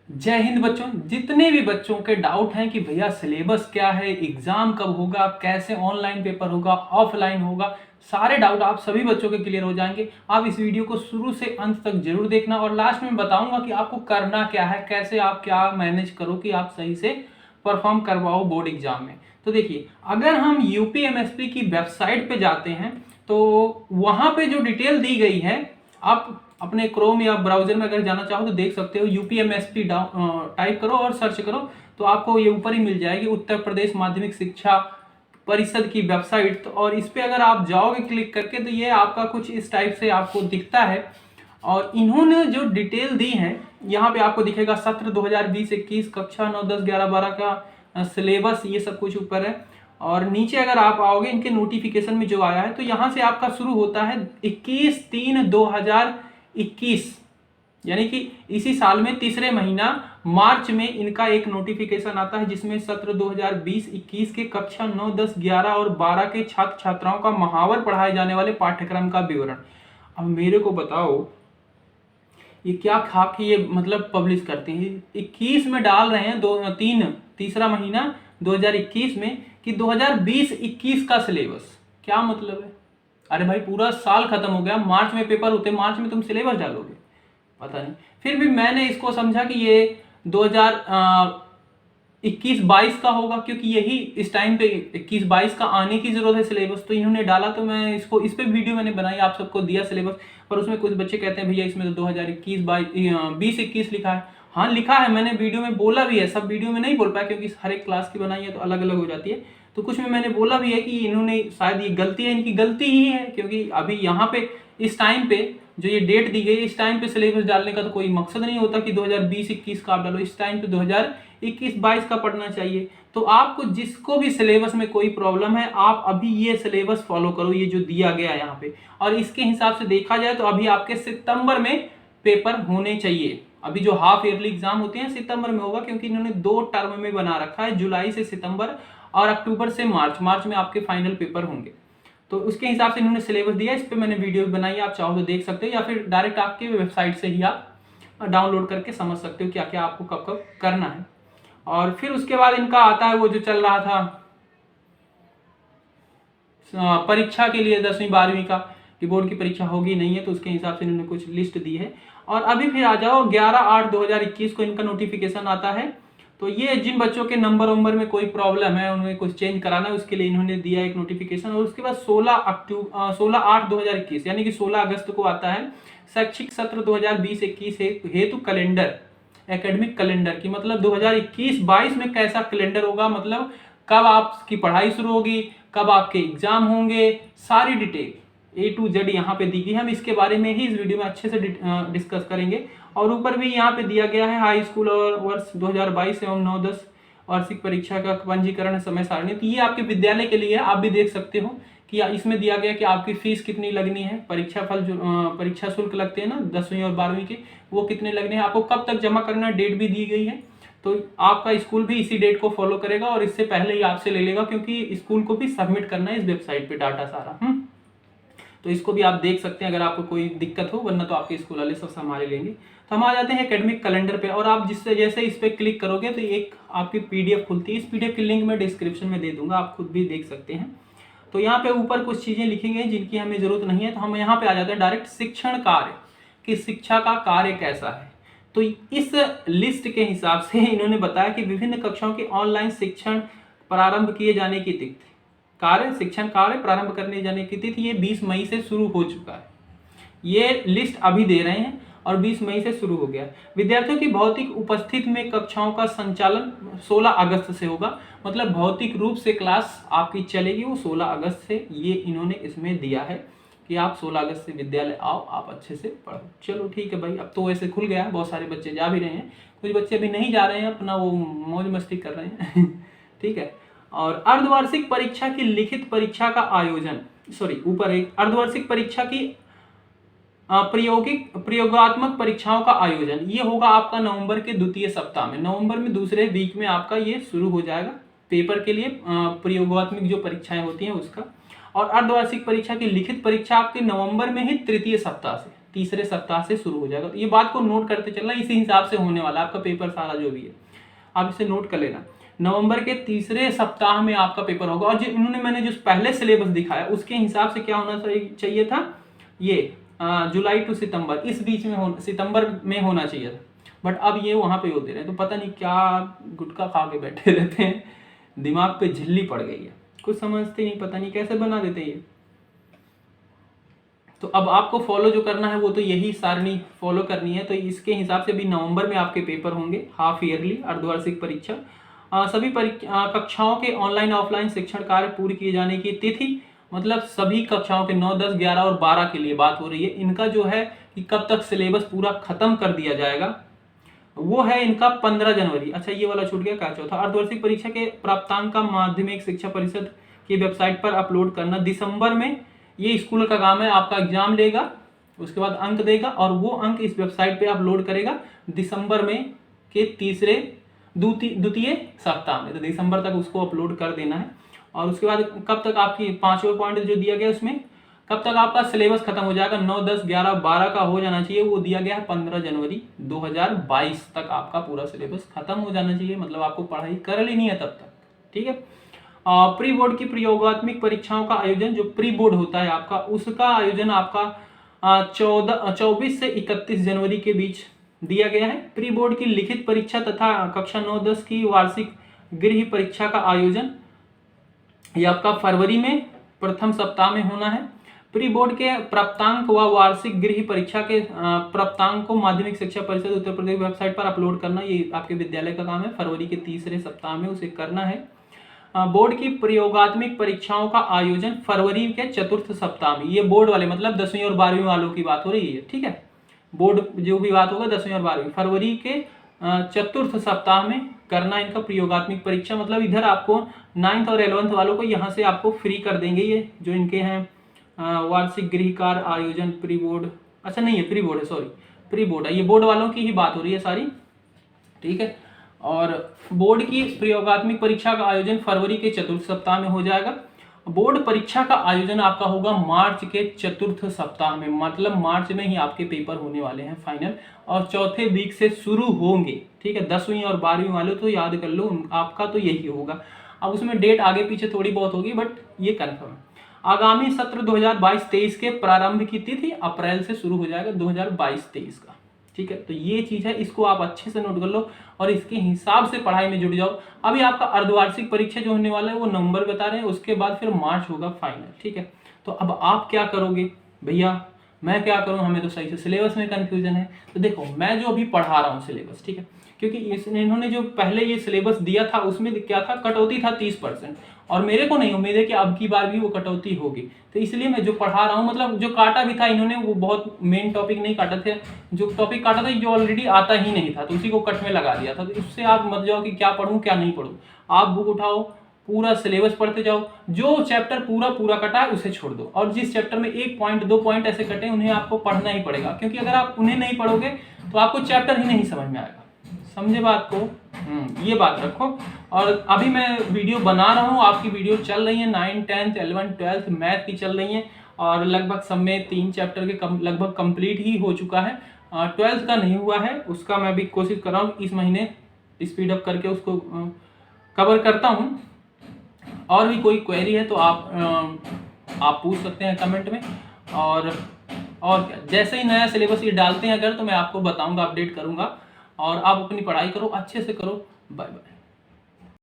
जय हिंद बच्चों। जितने भी बच्चों के डाउट हैं कि भैया सिलेबस क्या है, एग्जाम कब होगा, कैसे ऑनलाइन पेपर होगा, ऑफलाइन होगा, सारे डाउट आप सभी बच्चों के क्लियर हो जाएंगे। आप इस वीडियो को शुरू से अंत तक जरूर देखना और लास्ट में बताऊंगा कि आपको करना क्या है, कैसे आप क्या मैनेज करो कि आप सही से परफॉर्म करवाओ बोर्ड एग्जाम में। तो देखिए, अगर हम यूपीएमएसपी की वेबसाइट पे जाते हैं तो वहां पे जो डिटेल दी गई है, आप अपने क्रोम या ब्राउजर में अगर जाना चाहो तो देख सकते हो। यूपीएमएसपी टाइप करो और सर्च करो तो आपको ये ऊपर ही मिल जाएगी, उत्तर प्रदेश माध्यमिक शिक्षा परिषद की वेबसाइट। तो और इस पे अगर आप जाओगे क्लिक करके तो ये आपका कुछ इस टाइप से आपको दिखता है। और इन्होंने जो डिटेल दी है यहाँ पे आपको दिखेगा सत्र 2020-21 कक्षा 9, 10, 11, 12 का सिलेबस, ये सब कुछ ऊपर है। और नीचे अगर आप आओगे इनके नोटिफिकेशन में जो आया है तो यहाँ से आपका शुरू होता है 21/3/2021, यानी कि इसी साल में तीसरे महीना मार्च में इनका एक नोटिफिकेशन आता है जिसमें सत्र 2020-21 के कक्षा 9, 10, 11 और 12 के छात्र छात्राओं का महावर पढ़ाए जाने वाले पाठ्यक्रम का विवरण। अब मेरे को बताओ ये क्या खा के ये मतलब पब्लिश करते हैं, 21 में डाल रहे हैं तीसरा महीना 2021 में कि 2020-21 का सिलेबस। क्या मतलब है? अरे भाई पूरा साल खत्म हो गया, मार्च में पेपर होते, मार्च में तुम सिलेबस डालोगे? पता नहीं। फिर भी मैंने इसको समझा कि ये 2021-22 का होगा, क्योंकि यही इस टाइम पे 21-22 का आने की जरूरत है सिलेबस, तो इन्होंने डाला। तो मैं इसको इस पे वीडियो मैंने बनाई, आप सबको दिया सिलेबस। पर उसमें कुछ बच्चे कहते हैं भैया इसमें तो 2021-20 लिखा है। हाँ लिखा है, मैंने वीडियो में बोला भी है, सब वीडियो में नहीं बोल पाया क्योंकि हर एक क्लास की बनाई है तो अलग अलग हो जाती है। तो कुछ में मैंने बोला भी है कि इन्होंने शायद ये गलती है, इनकी गलती ही है, क्योंकि अभी यहाँ पे इस टाइम पे जो ये डेट दी गई, इस टाइम पे सिलेबस डालने का तो कोई मकसद नहीं होता कि 2020-21 का आप डालो, इस टाइम पे 2021-22 का पढ़ना चाहिए। तो आपको जिसको भी सिलेबस में कोई प्रॉब्लम है, आप अभी ये सिलेबस फॉलो करो, ये जो दिया गया है यहाँ पे। और इसके हिसाब से देखा जाए तो अभी आपके सितंबर में पेपर होने चाहिए। अभी जो हाफ ईयरली एग्जाम होते हैं सितंबर में होगा, क्योंकि इन्होंने 2 टर्म में बना रखा है, जुलाई से सितंबर और अक्टूबर से मार्च। मार्च में आपके फाइनल पेपर होंगे, तो उसके हिसाब से इन्होंने सिलेबस दिया। इस पर मैंने वीडियो बनाई है, आप चाहो तो देख सकते हो, या फिर डायरेक्ट आपके वेबसाइट से ही आप डाउनलोड करके समझ सकते हो क्या क्या आपको कब कब करना है। और फिर उसके बाद इनका आता है वो जो चल रहा था परीक्षा के लिए 10वीं 12वीं का, कि बोर्ड की परीक्षा होगी नहीं है, तो उसके हिसाब से इन्होंने कुछ लिस्ट दी है। और अभी फिर आ जाओ 11/8/2021 को इनका नोटिफिकेशन आता है। तो ये जिन बच्चों के नंबर में कोई प्रॉब्लम है, उन्हें कुछ चेंज कराना है, उसके लिए इन्होंने दिया एक नोटिफिकेशन। और उसके बाद 16/8/2021 यानी कि 16 अगस्त को आता है शैक्षिक सत्र 2020-21 हेतु कैलेंडर, एकेडमिक कैलेंडर की, मतलब 2021-22 में कैसा कैलेंडर होगा, मतलब कब आपकी पढ़ाई शुरू होगी, कब आपके एग्जाम होंगे, सारी डिटेल A to Z यहाँ पे दी गई है। हम इसके बारे में ही इस वीडियो में अच्छे से डिस्कस करेंगे। और ऊपर भी यहाँ पे दिया गया है हाई स्कूल और वर्ष 2022 एवं 9-10 वार्षिक परीक्षा का पंजीकरण समय सारणी। तो ये आपके विद्यालय के लिए, आप भी देख सकते हो कि इसमें दिया गया कि आपकी फीस कितनी लगनी है, परीक्षा फल जो परीक्षा शुल्क लगते हैं ना 10वीं और 12वीं के, वो कितने लगने हैं, आपको कब तक जमा करना, डेट भी दी गई है। तो आपका स्कूल भी इसी डेट को फॉलो करेगा और इससे पहले ही आपसे ले लेगा, क्योंकि स्कूल को भी सबमिट करना है इस वेबसाइट पे डाटा सारा। तो इसको भी आप देख सकते हैं अगर आपको कोई दिक्कत हो, वरना तो आपके स्कूल वाले सब संभाले लेंगे। तो हम आ जाते हैं एकेडमिक कैलेंडर पे, और आप जिससे जैसे इस पर क्लिक करोगे तो एक आपकी पीडीएफ खुलती है। इस पीडीएफ की लिंक मैं डिस्क्रिप्शन में दे दूंगा, आप खुद भी देख सकते हैं। तो यहाँ पे ऊपर कुछ चीजें लिखी गई जिनकी हमें जरूरत नहीं है, तो हम यहाँ पे आ जाते हैं डायरेक्ट शिक्षण कार्य, कि शिक्षा का कार्य कैसा है। तो इस लिस्ट के हिसाब से इन्होंने बताया कि विभिन्न कक्षाओं के ऑनलाइन शिक्षण प्रारंभ किए जाने की तिथि, शिक्षण कार्य प्रारंभ करने जाने की तिथि, ये 20 मई से शुरू हो चुका है। ये लिस्ट अभी दे रहे हैं और 20 मई से शुरू हो गया। विद्यार्थियों की भौतिक उपस्थिति में कक्षाओं का संचालन 16 अगस्त से होगा, मतलब भौतिक रूप से क्लास आपकी चलेगी वो 16 अगस्त से। ये इन्होंने इसमें दिया है कि आप 16 अगस्त से विद्यालय आओ, आप अच्छे से पढ़ो। चलो ठीक है भाई, अब तो वैसे खुल गया, बहुत सारे बच्चे जा भी रहे हैं, कुछ बच्चे अभी नहीं जा रहे हैं, अपना वो मौज मस्ती कर रहे हैं ठीक है। और अर्धवार्षिक परीक्षा की लिखित परीक्षा का आयोजन, ऊपर एक अर्धवार्षिक परीक्षा की प्रयोगात्मक परीक्षाओं का आयोजन, ये होगा आपका नवंबर के द्वितीय सप्ताह में, नवंबर में दूसरे वीक में आपका ये शुरू हो जाएगा पेपर के लिए, प्रयोगात्मक जो परीक्षाएं होती हैं उसका। और अर्धवार्षिक परीक्षा की लिखित परीक्षा आपके नवंबर में ही तृतीय सप्ताह से, तीसरे सप्ताह से शुरू हो जाएगा। तो ये बात को नोट करते चलना, इसी हिसाब से होने वाला आपका पेपर सारा जो भी है, आप इसे नोट कर लेना। नवंबर के तीसरे सप्ताह में आपका पेपर होगा। और जो इन्होंने मैंने जो पहले सिलेबस दिखाया उसके हिसाब से क्या होना चाहिए था, ये जुलाई टू सितंबर, इस बीच में सितंबर में होना चाहिए था, बट अब ये वहाँ पे होते रहे। तो पता नहीं क्या गुटखा खा के बैठे रहते हैं, दिमाग पे झिल्ली पड़ गई है, कुछ समझते नहीं, पता नहीं कैसे बना देते ये। तो अब आपको फॉलो जो करना है वो तो यही सारणी फॉलो करनी है। तो इसके हिसाब से भी नवंबर में आपके पेपर होंगे, हाफ ईयरली अर्धवार्षिक परीक्षा। सभी कक्षाओं के ऑनलाइन ऑफलाइन शिक्षण कार्य पूरी किए जाने की तिथि, मतलब सभी कक्षाओं के 9, 10, 11 और 12 के लिए बात हो रही है। इनका जो है कि कब तक सिलेबस पूरा खत्म कर दिया जाएगा, वो है इनका 15 जनवरी। अच्छा ये वाला छूट गया, क्या चौथा, अर्धवार्षिक परीक्षा के प्राप्तांक का माध्यमिक शिक्षा परिषद की वेबसाइट पर अपलोड करना। दिसंबर में ये स्कूल का काम है, आपका एग्जाम लेगा, उसके बाद अंक देगा और वो अंक इस वेबसाइट पे अपलोड करेगा दिसंबर में के द्वितीय सप्ताह में। तो दिसंबर तक उसको अपलोड कर देना है। और उसके बाद कब तक आपकी 5वां पॉइंट जो दिया गया उसमें, कब तक आपका सिलेबस खत्म हो जाएगा, 9, 10, 11, 12 का हो जाना चाहिए, वो दिया गया है 15 जनवरी 2022 तक आपका पूरा सिलेबस खत्म हो जाना चाहिए, मतलब आपको पढ़ाई कर लेनी है तब तक, ठीक है। प्री बोर्ड की प्रयोगात्मक परीक्षाओं का आयोजन, जो प्री बोर्ड होता है आपका, उसका आयोजन आपका 24 से 31 जनवरी के बीच दिया गया है। प्री बोर्ड की लिखित परीक्षा तथा कक्षा 9, 10 की वार्षिक गृह परीक्षा का आयोजन ये आपका फरवरी में प्रथम सप्ताह में होना है। प्री बोर्ड के प्राप्तांक व वार्षिक गृह परीक्षा के प्राप्तांक को माध्यमिक शिक्षा परिषद उत्तर प्रदेश वेबसाइट पर अपलोड करना, ये आपके विद्यालय का काम है। फरवरी के तीसरे सप्ताह में उसे करना है। बोर्ड की प्रयोगात्मक परीक्षाओं का आयोजन फरवरी के चतुर्थ सप्ताह में, ये बोर्ड वाले मतलब 10वीं और 12वीं वालों की बात हो रही है, ठीक है। बोर्ड जो भी बात होगा 10वीं और 12वीं, फरवरी के चतुर्थ सप्ताह में करना इनका प्रयोगात्मक परीक्षा। मतलब इधर आपको 9th और 11th वालों को यहाँ से आपको फ्री कर देंगे, ये जो इनके हैं वार्षिक गृह कार्य आयोजन प्री बोर्ड, अच्छा नहीं है प्री बोर्ड है, सॉरी प्री बोर्ड है, ये बोर्ड वालों की ही बात हो रही है सारी, ठीक है। और बोर्ड की प्रयोगात्मक परीक्षा का आयोजन फरवरी के चतुर्थ सप्ताह में हो जाएगा। बोर्ड परीक्षा का आयोजन आपका होगा मार्च के चतुर्थ सप्ताह में, मतलब मार्च में ही आपके पेपर होने वाले हैं फाइनल, और चौथे वीक से शुरू होंगे, ठीक है। 10वीं और 12वीं वाले तो याद कर लो, आपका तो यही होगा। अब उसमें डेट आगे पीछे थोड़ी बहुत होगी, बट ये कन्फर्म है। आगामी सत्र 2022-23 के प्रारंभ की तिथि अप्रैल से शुरू हो जाएगा 2022-23 का, ठीक है। तो ये चीज है, इसको आप अच्छे से नोट कर लो और इसके हिसाब से पढ़ाई में जुड़ जाओ। अभी आपका अर्धवार्षिक परीक्षा जो होने वाला है वो नवंबर बता रहे हैं, उसके बाद फिर मार्च होगा फाइनल, ठीक है। तो अब आप क्या करोगे भैया, मैं क्या करूं, हमें तो सही से सिलेबस में कंफ्यूजन है। तो देखो मैं जो अभी पढ़ा रहा हूँ सिलेबस, ठीक है, क्योंकि इन्होंने जो पहले ये सिलेबस दिया था उसमें क्या था, कटौती था 30%, और मेरे को नहीं उम्मीद है कि अब की बार भी वो कटौती होगी। तो इसलिए मैं जो पढ़ा रहा हूँ, मतलब जो काटा भी था इन्होंने वो बहुत मेन टॉपिक नहीं काटा थे, जो टॉपिक काटा था जो ऑलरेडी आता ही नहीं था तो उसी को कट में लगा दिया था। तो इससे आप मत जाओ कि क्या पढ़ूं क्या नहीं पढ़ूं, आप बुक उठाओ, पूरा सिलेबस पढ़ते जाओ, जो चैप्टर पूरा कटा है उसे छोड़ दो, और जिस चैप्टर में 1 पॉइंट 2 पॉइंट ऐसे कटे उन्हें आपको पढ़ना ही पड़ेगा, क्योंकि अगर आप उन्हें नहीं पढ़ोगे तो आपको चैप्टर ही नहीं समझ में आएगा। समझे बात को, ये बात रखो। और अभी मैं वीडियो बना रहा हूँ, आपकी वीडियो चल रही है 9, 10, 11, 12 मैथ की चल रही है, और लगभग सब में 3 चैप्टर के लगभग कंप्लीट ही हो चुका है। 12th का नहीं हुआ है, उसका मैं भी कोशिश कर रहा हूँ इस महीने स्पीड अप करके उसको कवर करता हूँ। और भी कोई क्वेरी है तो आप पूछ सकते हैं कमेंट में। और क्या, जैसे ही नया सिलेबस ये डालते हैं अगर, तो मैं आपको बताऊंगा, अपडेट करूंगा। और आप अपनी पढ़ाई करो, अच्छे से करो। Bye bye.